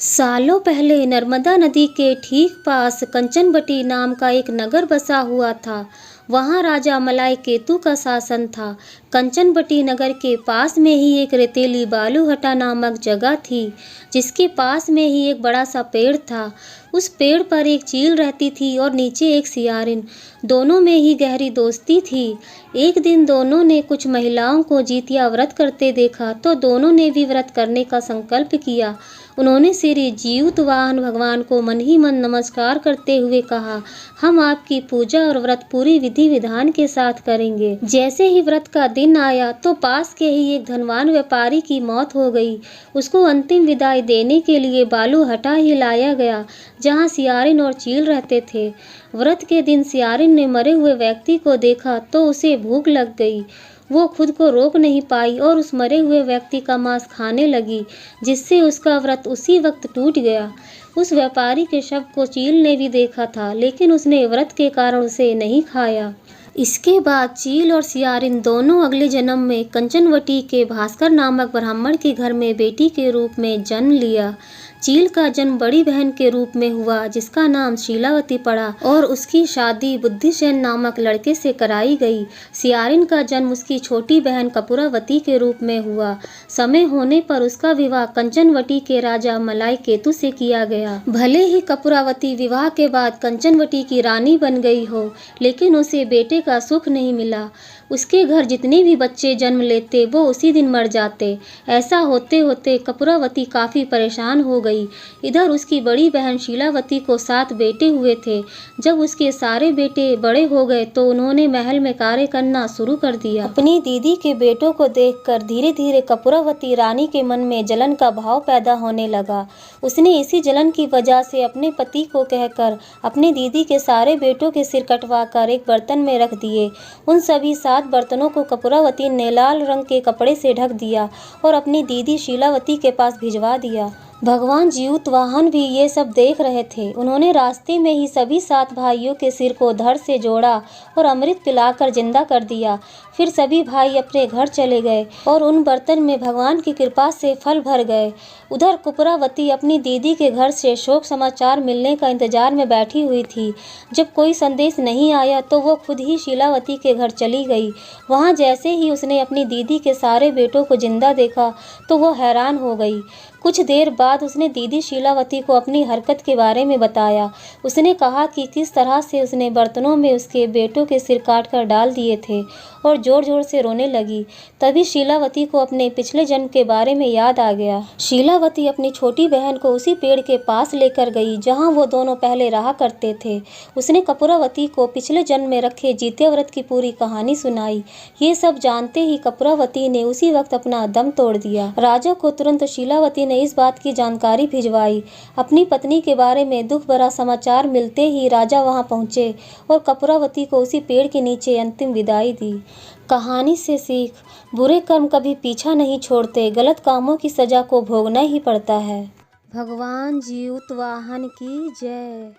सालों पहले नर्मदा नदी के ठीक पास कंचनबटी नाम का एक नगर बसा हुआ था। वहाँ राजा मलय केतु का शासन था। कंचनबटी नगर के पास में ही एक रेतीली बालूहटा नामक जगह थी, जिसके पास में ही एक बड़ा सा पेड़ था। उस पेड़ पर एक चील रहती थी और नीचे एक सियारिन। दोनों में ही गहरी दोस्ती थी। एक दिन दोनों ने कुछ महिलाओं को जितिया व्रत करते देखा तो दोनों ने भी व्रत करने का संकल्प किया। उन्होंने श्री जीउतवाहन भगवान को मन ही मन नमस्कार करते हुए कहा, हम आपकी पूजा और व्रत पूरी विधि विधान के साथ करेंगे। जैसे ही व्रत का दिन आया तो पास के ही एक धनवान व्यापारी की मौत हो गई। उसको अंतिम विदाई देने के लिए बालूहटा ही लाया गया, जहाँ सियारिन और चील रहते थे। व्रत के दिन सियारिन ने मरे हुए व्यक्ति को देखा तो उसे भूख लग गई। वो खुद को रोक नहीं पाई और उस मरे हुए व्यक्ति का मांस खाने लगी, जिससे उसका व्रत उसी वक्त टूट गया। उस व्यापारी के शव को चील ने भी देखा था, लेकिन उसने व्रत के कारण उसे नहीं खाया। इसके बाद चील और सियारिन दोनों अगले जन्म में कंचनवटी के भास्कर नामक ब्राह्मण के घर में बेटी के रूप में जन्म लिया। चील का जन्म बड़ी बहन के रूप में हुआ, जिसका नाम शीलावती पड़ा और उसकी शादी बुद्धिसेन नामक लड़के से कराई गई। सियारिन का जन्म उसकी छोटी बहन कपूरावती के रूप में हुआ। समय होने पर उसका विवाह कंचनवटी के राजा मलय केतु से किया गया। भले ही कपूरावती विवाह के बाद कंचनवटी की रानी बन गई हो, लेकिन उसे बेटे का सुख नहीं मिला। उसके घर जितने भी बच्चे जन्म लेते वो उसी दिन मर जाते। ऐसा होते होते कपूरावती काफ़ी परेशान हो गई। इधर उसकी बड़ी बहन शीलावती को 7 बेटे हुए थे। जब उसके सारे बेटे बड़े हो गए तो उन्होंने महल में कार्य करना शुरू कर दिया। अपनी दीदी के बेटों को देखकर धीरे धीरे कपूरावती रानी के मन में जलन का भाव पैदा होने लगा। उसने इसी जलन की वजह से अपने पति को कहकर अपनी दीदी के सारे बेटों के सिर कटवा कर एक बर्तन में रख दिए। उन सभी 7 बर्तनों को कपूरावती ने लाल रंग के कपड़े से ढक दिया और अपनी दीदी शीलावती के पास भिजवा दिया। भगवान जीउतवाहन भी ये सब देख रहे थे। उन्होंने रास्ते में ही सभी 7 भाइयों के सिर को धड़ से जोड़ा और अमृत पिलाकर जिंदा कर दिया। फिर सभी भाई अपने घर चले गए और उन बर्तन में भगवान की कृपा से फल भर गए। उधर कपूरावती अपनी दीदी के घर से शोक समाचार मिलने का इंतजार में बैठी हुई थी। जब कोई संदेश नहीं आया तो वो खुद ही शीलावती के घर चली गई। वहाँ जैसे ही उसने अपनी दीदी के सारे बेटों को जिंदा देखा तो वो हैरान हो गई। कुछ देर बाद उसने दीदी शीलावती को अपनी हरकत के बारे में बताया। उसने कहा कि किस तरह से उसने बर्तनों में उसके बेटों के सिर काट कर डाल दिए थे और जोर जोर से रोने लगी। तभी शीलावती को अपने पिछले जन्म के बारे में याद आ गया। शीलावती अपनी छोटी बहन को उसी पेड़ के पास लेकर गई जहाँ वो दोनों पहले रहा करते थे। उसने कपूरावती को पिछले जन्म में रखे जितिया व्रत की पूरी कहानी सुनाई। ये सब जानते ही कपूरावती ने उसी वक्त अपना दम तोड़ दिया। राजा को तुरंत शीलावती ने इस बात की जानकारी भिजवाई। अपनी पत्नी के बारे में दुख भरा समाचार मिलते ही राजा वहां पहुंचे और कपूरावती को उसी पेड़ के नीचे अंतिम विदाई दी। कहानी से सीख, बुरे कर्म कभी पीछा नहीं छोड़ते, गलत कामों की सजा को भोगना ही पड़ता है। भगवान जीउतवाहन की जय।